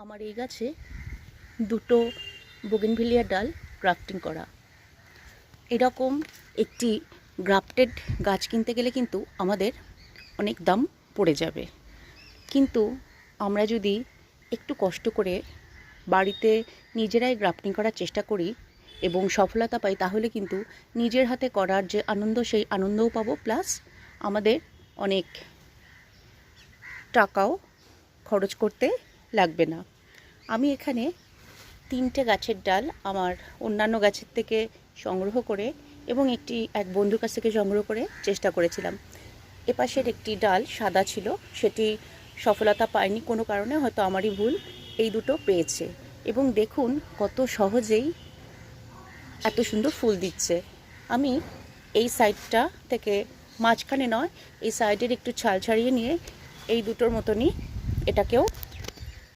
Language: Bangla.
আমার এই গাছে দুটো বোগেনভিলিয়ার ডাল গ্রাফটিং করা। এরকম একটি গ্রাফটেড গাছ কিনতে গেলে কিন্তু আমাদের অনেক দাম পড়ে যাবে, কিন্তু আমরা যদি একটু কষ্ট করে বাড়িতে নিজেরাই গ্রাফটিং করার চেষ্টা করি এবং সফলতা পাই, তাহলে কিন্তু নিজের হাতে করার যে আনন্দ, সেই আনন্দও পাবো, প্লাস আমাদের অনেক টাকাও খরচ করতে লাগবে না। আমি এখানে 3টে গাছের ডাল আমার অন্যান্য গাছের থেকে সংগ্রহ করে এবং এক বন্ধুর কাছ থেকে সংগ্রহ করে চেষ্টা করেছিলাম। এপাশের একটি ডাল সাদা ছিল, সেটি সফলতা পায়নি কোনো কারণে, হয়তো আমারই ভুল। এই দুটো পেয়েছে এবং দেখুন কত সহজেই এত সুন্দর ফুল দিচ্ছে। আমি এই সাইডটা থেকে, মাঝখানে নয়, এই সাইডের একটু ছাল ছাড়িয়ে নিয়ে এই দুটোর মতনই এটাকেও